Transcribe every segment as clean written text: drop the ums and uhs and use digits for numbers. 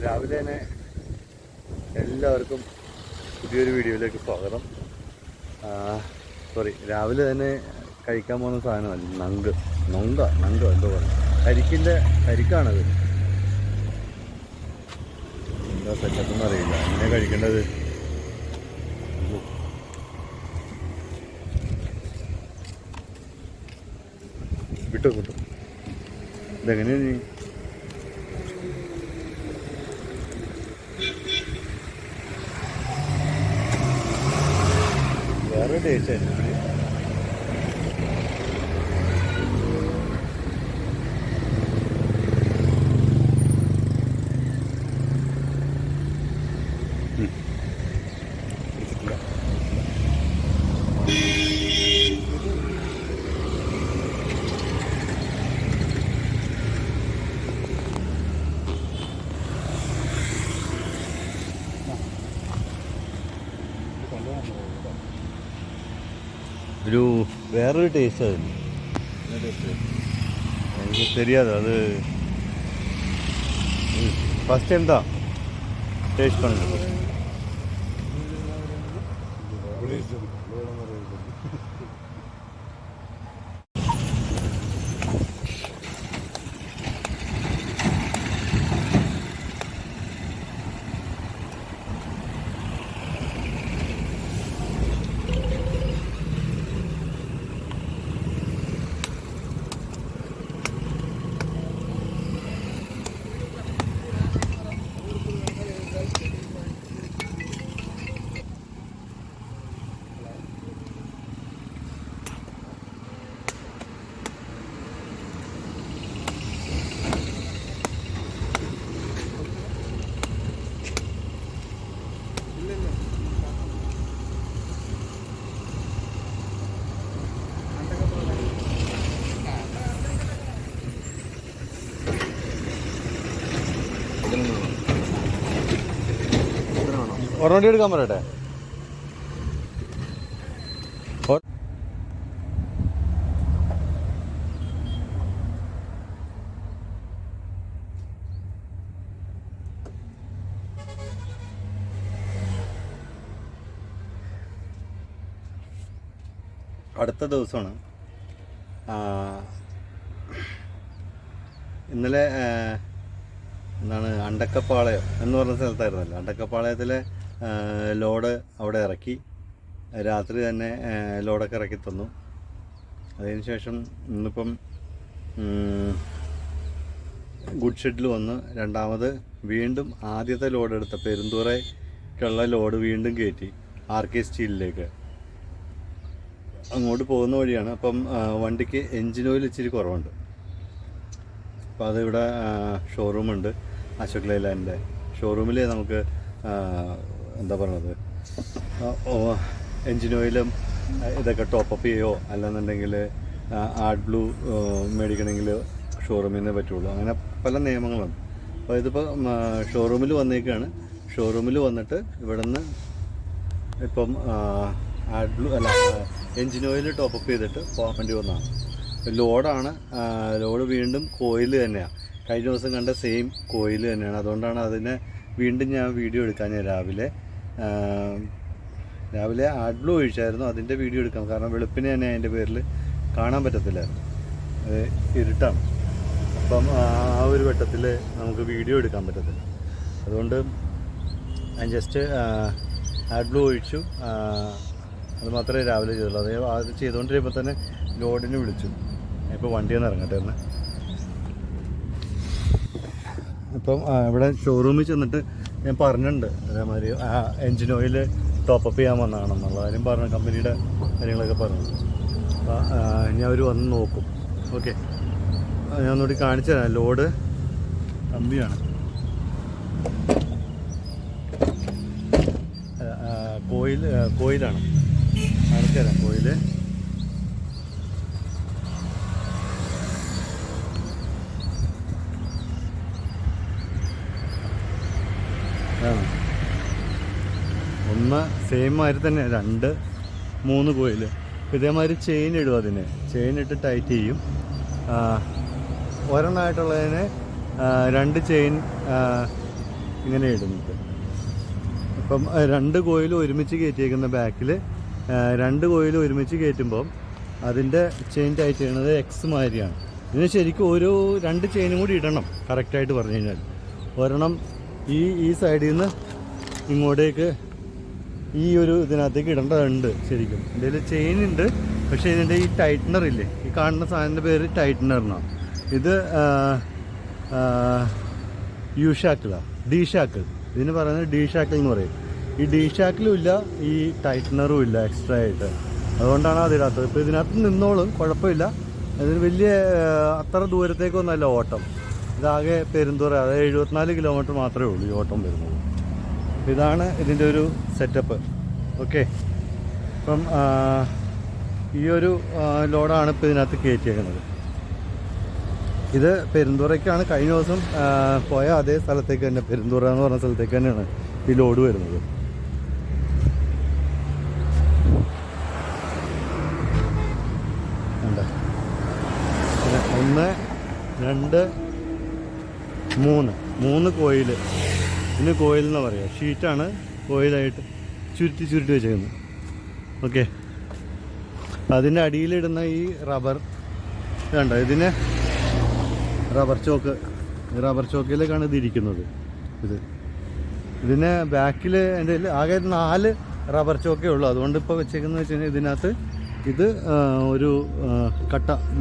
രാവിലെ തന്നെ എല്ലാവർക്കും പുതിയൊരു വീഡിയോയിലേക്ക് സ്വാഗതം. രാവിലെ തന്നെ കഴിക്കാൻ പോകുന്ന സാധനമല്ല, നങ്ക എന്തോ പറയും, കരിക്കാണത്. എന്താ സെറ്റപ്പൊന്നും അറിയില്ല, എങ്ങനെ കഴിക്കേണ്ടത്. കിട്ടും ഇതെങ്ങനെയാ നീ വേറെ ടേസ്റ്റ് ആയിരുന്നു. ഒരു വേറൊരു ടേസ്റ്റ് അതിന്. എനിക്ക് தெரியாது, அது ஃபஸ்ட் டைம் தான் டேஸ்ட் பண்ணுறது. ഒരെണ്ണം എടുക്കാൻ പറയട്ടെ. അടുത്ത ദിവസമാണ്. ഇന്നലെ എന്താണ് അണ്ടക്കപ്പാളയം എന്ന് പറഞ്ഞ സ്ഥലത്തായിരുന്നല്ലോ. അണ്ടക്കപ്പാളയത്തിലെ ലോഡ് അവിടെ ഇറക്കി. രാത്രി തന്നെ ലോഡൊക്കെ ഇറക്കി തന്നു. അതിനുശേഷം ഇന്നിപ്പം ഗുഡ് ഷെഡിൽ വന്ന് രണ്ടാമത് വീണ്ടും ആദ്യത്തെ ലോഡ് എടുത്ത പെരുന്തുറയ്ക്കുള്ള ലോഡ് വീണ്ടും കയറ്റി RK സ്റ്റീലിലേക്ക് അങ്ങോട്ട് പോകുന്ന വഴിയാണ്. അപ്പം വണ്ടിക്ക് എൻജിൻ ഓയിൽ ഇച്ചിരി കുറവുണ്ട്. അപ്പോൾ അതിവിടെ ഷോറൂമുണ്ട്, അശോക് ലൈലാൻഡിൻ്റെ ഷോറൂമിൽ നമുക്ക് എന്താ പറയുന്നത്, എൻജിൻ ഓയിലും ഇതൊക്കെ ടോപ്പപ്പ് ചെയ്യുകയോ അല്ലെന്നുണ്ടെങ്കിൽ ആഡ് ബ്ലൂ മേടിക്കണമെങ്കിൽ ഷോറൂമിൽ നിന്നേ പറ്റുള്ളൂ. അങ്ങനെ പല നിയമങ്ങളുണ്ട്. അപ്പോൾ ഇതിപ്പോൾ ഷോറൂമിൽ വന്നേക്കാണ്. ഷോറൂമിൽ വന്നിട്ട് ഇവിടുന്ന് ഇപ്പം add blue engine oil top-up ചെയ്തിട്ട് പോകാൻ വേണ്ടി വന്നതാണ്. ലോഡാണ്. ലോഡ് വീണ്ടും കോയിൽ തന്നെയാണ്, കഴിഞ്ഞ ദിവസം കണ്ട സെയിം കോയിൽ തന്നെയാണ്. അതുകൊണ്ടാണ് അതിനെ വീണ്ടും ഞാൻ വീഡിയോ എടുക്കാൻ. ഞാൻ രാവിലെ ആഡ് ബ്ലൂ ഒഴിച്ചായിരുന്നു, അതിൻ്റെ വീഡിയോ എടുക്കാം. കാരണം വെളുപ്പിന് തന്നെ അതിൻ്റെ പേരിൽ കാണാൻ പറ്റത്തില്ലായിരുന്നു, ഇരുട്ടാണ്. അപ്പം ആ ഒരു വെട്ടത്തിൽ നമുക്ക് വീഡിയോ എടുക്കാൻ പറ്റത്തില്ല. അതുകൊണ്ട് ഞാൻ ജസ്റ്റ് ആഡ് ബ്ലൂ ഒഴിച്ചു. അത് മാത്രമേ രാവിലെ ചെയ്തുള്ളൂ. അത് ചെയ്തുകൊണ്ടിരിക്കുമ്പോൾ തന്നെ ലോഡിന് വിളിച്ചു. ഇപ്പോൾ വണ്ടിയിൽ നിന്ന് ഇറങ്ങട്ടെ എന്ന്. ഇപ്പം ഇവിടെ ഷോറൂമിൽ ചെന്നിട്ട് ഞാൻ പറഞ്ഞിട്ടുണ്ട് അതേമാതിരി എൻജിൻ ഓയിൽ ടോപ്പപ്പ് ചെയ്യാൻ വന്നതാണെന്നുള്ള കാര്യം പറഞ്ഞു, കമ്പനിയുടെ കാര്യങ്ങളൊക്കെ പറഞ്ഞു. അപ്പോൾ ഇനി അവർ വന്ന് നോക്കും. ഓക്കെ, ഞാൻ ഒന്നുകൂടി കാണിച്ചു തരാം. ലോഡ് കമ്പിയാണ്, കോയിലാണ്. കാണിച്ചു തരാം. കോയിൽ ഒന്ന് സെയിം മാതിരി തന്നെ 2-3 കോയിൽ. ഇതേമാതിരി ചെയിൻ ഇടും. അതിന് ചെയിൻ ഇട്ട് ടൈറ്റ് ചെയ്യും. ഒരെണ്ണമായിട്ടുള്ളതിന് 2 ചെയിൻ ഇങ്ങനെ ഇടുന്നത്. അപ്പം 2 കോയിൽ ഒരുമിച്ച് കയറ്റിയേക്കുന്ന ബാക്കിൽ 2 കോയിൽ ഒരുമിച്ച് കയറ്റുമ്പം അതിൻ്റെ ചെയിൻ ടൈറ്റ് ചെയ്യണത് എക്സ് മാതിരിയാണ്. ഇതിന് ശരിക്കും ഒരു 2 ചെയിനും കൂടി ഇടണം കറക്റ്റായിട്ട് പറഞ്ഞു കഴിഞ്ഞാൽ. ഒരെണ്ണം ഈ സൈഡിൽ നിന്ന് ഇങ്ങോട്ടേക്ക് ഈ ഒരു ഇതിനകത്തേക്ക് ഇടേണ്ടതുണ്ട് ശരിക്കും. ഇതിൽ ചെയിൻ ഉണ്ട്, പക്ഷേ ഇതിൻ്റെ ഈ ടൈറ്റനർ ഇല്ലേ, ഈ കാണുന്ന സാധനത്തിൻ്റെ പേര് ടൈറ്റനറിനാണ്. ഇത് യു ഷാക്കിളാണ്, ഡി ഷാക്കിൾ. ഇതിന് പറയുന്നത് ഡി ഷാക്കിൾ എന്ന് പറയും. ഈ ഡി ഷാക്കിളും ഇല്ല, ഈ ടൈറ്റനറും ഇല്ല എക്സ്ട്രാ ആയിട്ട്. അതുകൊണ്ടാണ് അതിനകത്ത്. ഇപ്പോൾ ഇതിനകത്ത് നിന്നോളും, കുഴപ്പമില്ല. അതിന് വലിയ അത്ര ദൂരത്തേക്കൊന്നുമല്ല ഓട്ടം. ഇതാകെ പെരുന്തുറ, അതായത് 74 കിലോമീറ്റർ മാത്രമേ ഉള്ളൂ ഈ ഓട്ടം വരുന്നത്. ഇതാണ് ഇതിൻ്റെ ഒരു സെറ്റപ്പ്. ഓക്കെ, അപ്പം ഈ ഒരു ലോഡാണ് ഇപ്പോൾ ഇതിനകത്ത് കയറ്റിയേക്കുന്നത്. ഇത് പെരുന്തുറയ്ക്കാണ്. കഴിഞ്ഞ ദിവസം പോയ അതേ സ്ഥലത്തേക്ക് തന്നെ, പെരുന്തുറ എന്ന് പറഞ്ഞ സ്ഥലത്തേക്ക് തന്നെയാണ് ഈ ലോഡ് വരുന്നത്. ഉണ്ട് 1 2 3 കോയിൽ. ഇതിന് കോയിൽ എന്ന് പറയുക. ഷീറ്റാണ് കോയിലായിട്ട് ചുരുട്ടി വെച്ചേക്കുന്നത്. ഓക്കെ, അതിൻ്റെ അടിയിലിടുന്ന ഈ റബ്ബർ കണ്ടോ, ഇതിന് റബ്ബർ ചോക്കിലേക്കാണ് ഇതിരിക്കുന്നത്. ഇതിന് ബാക്കിൽ എൻ്റെ ആകെ 4 റബ്ബർ ചോക്കേ ഉള്ളൂ. അതുകൊണ്ട് ഇപ്പോൾ വെച്ചേക്കുന്നത് വെച്ച് കഴിഞ്ഞാൽ ഇതിനകത്ത് ഇത് ഒരു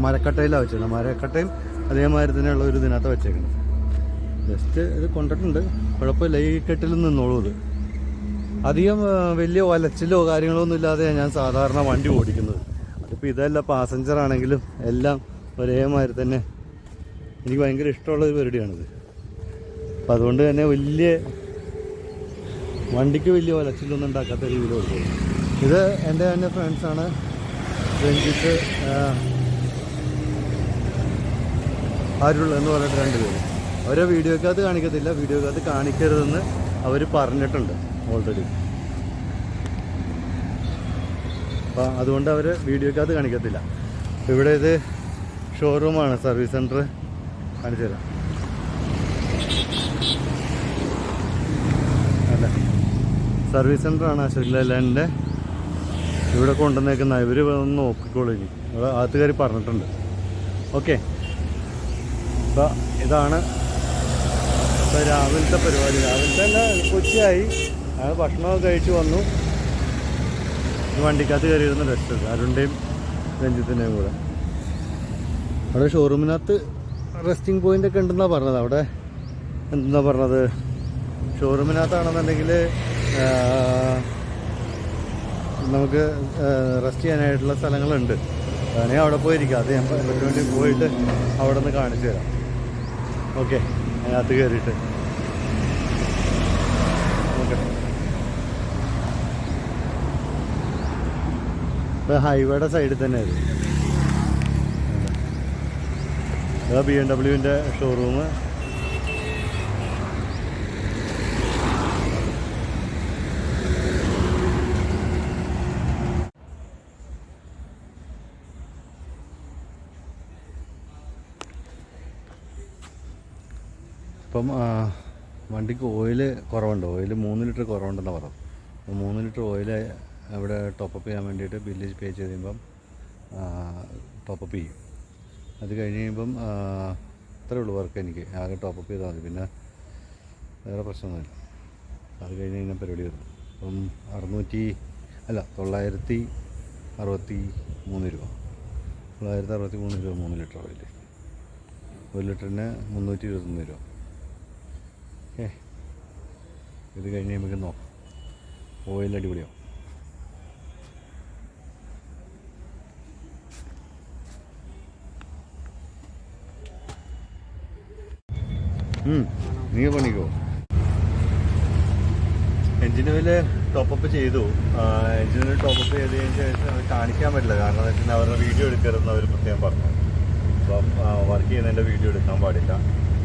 മരക്കട്ടയിലാണ് വെച്ചേക്കുന്നത്. മരക്കട്ടയും അതേമാതിരി തന്നെയുള്ള ഒരു ഇതിനകത്ത് വെച്ചേക്കുന്നത്. ജസ്റ്റ് ഇത് കൊണ്ടിട്ടുണ്ട്, കുഴപ്പമില്ല. ഈ കെട്ടിൽ നിന്നോളൂ. ഇത് അധികം വലിയ വലച്ചിലോ കാര്യങ്ങളോ ഒന്നും ഇല്ലാതെ ഞാൻ സാധാരണ വണ്ടി ഓടിക്കുന്നത്. അതിപ്പോൾ ഇതല്ല, പാസഞ്ചർ ആണെങ്കിലും എല്ലാം ഒരേമാതിരി തന്നെ. എനിക്ക് ഭയങ്കര ഇഷ്ടമുള്ള ഒരു പരിപാടിയാണിത്. അപ്പം അതുകൊണ്ട് തന്നെ വണ്ടിക്ക് വലിയ വലച്ചിലൊന്നും ഉണ്ടാക്കാത്ത രീതിയിൽ ഓടിക്കും. ഇത് എൻ്റെ തന്നെ ഫ്രണ്ട്സാണ്, രഞ്ജിത്ത്, അരുൾ എന്ന് പറഞ്ഞിട്ട് 2 പേര്. അവരെ വീഡിയോക്കകത്ത് കാണിക്കത്തില്ല, വീഡിയോക്കകത്ത് കാണിക്കരുതെന്ന് അവർ പറഞ്ഞിട്ടുണ്ട് ഓൾറെഡി. അപ്പം അതുകൊണ്ട് അവർ വീഡിയോക്കകത്ത് കാണിക്കത്തില്ല. ഇവിടെ ഇത് ഷോറൂമാണ്, സർവീസ് സെൻറ്റർ. കാണിച്ചു തരാം. അല്ല, സർവീസ് സെൻ്ററാണ് അശോക് ലേലാൻഡിൻ്റെ. ഇവിടെ കൊണ്ടുവന്നേക്കുന്ന ഇവർ ഒന്ന് നോക്കിക്കോളൂ. ഇനി ഇവിടെ അകത്ത് കയറി പറഞ്ഞിട്ടുണ്ട്. ഓക്കെ, അപ്പോൾ ഇതാണ് ഇപ്പോൾ രാവിലത്തെ പരിപാടി. രാവിലത്തെ തന്നെ ഉച്ചയായി. ഞങ്ങൾ ഭക്ഷണമൊക്കെ കഴിച്ച് വന്നു. വണ്ടിക്കകത്ത് കയറിയിരുന്ന റെസ്റ്റ്, അരുണിൻ്റെയും രഞ്ജിത്തിൻ്റെയും കൂടെ. അവിടെ ഷോറൂമിനകത്ത് റെസ്റ്റിംഗ് പോയിൻ്റൊക്കെ ഉണ്ടെന്നാണ് പറഞ്ഞത്. അവിടെ എന്താ പറഞ്ഞത്, ഷോറൂമിനകത്താണെന്നുണ്ടെങ്കിൽ നമുക്ക് റെസ്റ്റ് ചെയ്യാനായിട്ടുള്ള സ്ഥലങ്ങളുണ്ട്. അങ്ങനെ അവിടെ പോയിരിക്കാം. അത് ഞാൻ പറ്റും വേണ്ടി പോയിട്ട് അവിടെ നിന്ന് കാണിച്ചു തരാം. ഓക്കെ, അതിനകത്ത് കയറിയിട്ട് ഓക്കെ. ഇപ്പോൾ ഹൈവേയുടെ സൈഡിൽ തന്നെ അത് BMW ഷോറൂം. ഇപ്പം വണ്ടിക്ക് ഓയിൽ കുറവുണ്ട്. ഓയിൽ 3 ലിറ്റർ കുറവുണ്ടെന്നാണ് പറഞ്ഞത്. അപ്പോൾ 3 ലിറ്റർ ഓയിൽ അവിടെ ടോപ്പപ്പ് ചെയ്യാൻ വേണ്ടിയിട്ട് ബില്ല് പേ ചെയ്ത് കഴിയുമ്പം ടോപ്പപ്പ് ചെയ്യും. അത് കഴിഞ്ഞ് കഴിയുമ്പം അത്രേ ഉള്ളൂ വർക്ക്. എനിക്ക് ആകെ ടോപ്പപ്പ് ചെയ്താൽ മതി, പിന്നെ വേറെ പ്രശ്നമൊന്നുമില്ല. അത് കഴിഞ്ഞ് കഴിഞ്ഞാൽ പരിപാടി വരും. അപ്പം 963 രൂപ 963 രൂപ 3 ലിറ്റർ ഓയിൽ. 1 ലിറ്ററിന് 321 രൂപ. ഓക്കെ, ഇത് കഴിഞ്ഞ് നമുക്ക് നോക്കാം. ഓയിൽ അടിപൊളിയാവും. നീ പണിക്കോ. എൻജിൻ ഓയിൽ ടോപ്പപ്പ് ചെയ്തു. എൻജിൻ ഓയിൽ ടോപ്പപ്പ് ചെയ്തതിന് ശേഷം അത് കാണിക്കാൻ പറ്റില്ല. കാരണം എന്താ വെച്ചാൽ അവരുടെ വീഡിയോ എടുക്കരുതെന്ന് അവർ പ്രത്യേകം പറഞ്ഞു. അപ്പം വർക്ക് ചെയ്യുന്നതിൻ്റെ വീഡിയോ എടുക്കാൻ പാടില്ല,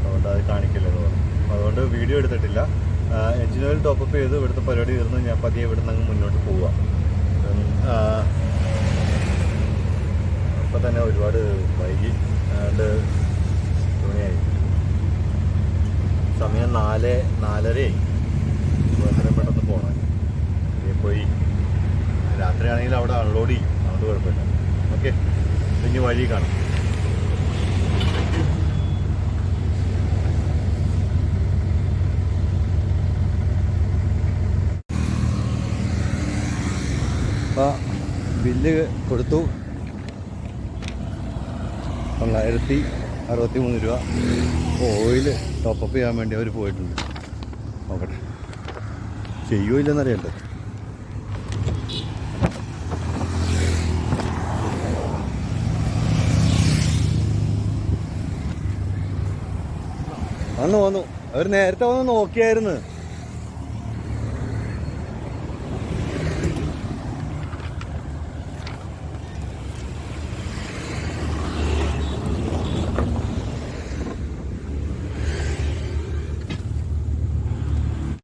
അതുകൊണ്ട് അത് കാണിക്കില്ലെന്ന് പറഞ്ഞു. അതുകൊണ്ട് വീഡിയോ എടുത്തിട്ടില്ല. എൻജിൻ ഓയിൽ ടോപ്പപ്പ് ചെയ്ത് ഇവിടുത്തെ പരിപാടി തീർന്ന് ഞാൻ പതിയെ ഇവിടെ നിന്ന് മുന്നോട്ട് പോവാം. അപ്പം തന്നെ ഒരുപാട് വൈകി. അതുകൊണ്ട് സമയം സമയം 4:30 വളരെ പെട്ടെന്ന് പോകണം. പോയി രാത്രിയാണെങ്കിൽ അവിടെ അൺലോഡ് ചെയ്യും, അതുകൊണ്ട് കുഴപ്പമില്ല. ഓക്കെ, ഇനി വഴി കാണാം. അപ്പോൾ ബില്ല് കൊടുത്തു, 963 രൂപ. ഓയിൽ ടോപ്പപ്പ് ചെയ്യാൻ വേണ്ടി അവർ പോയിട്ടുണ്ട്. നോക്കട്ടെ ചെയ്യുമോ ഇല്ലെന്നറിയണ്ടേ. വന്നു അവർ നേരത്തെ വന്ന് നോക്കിയായിരുന്നു.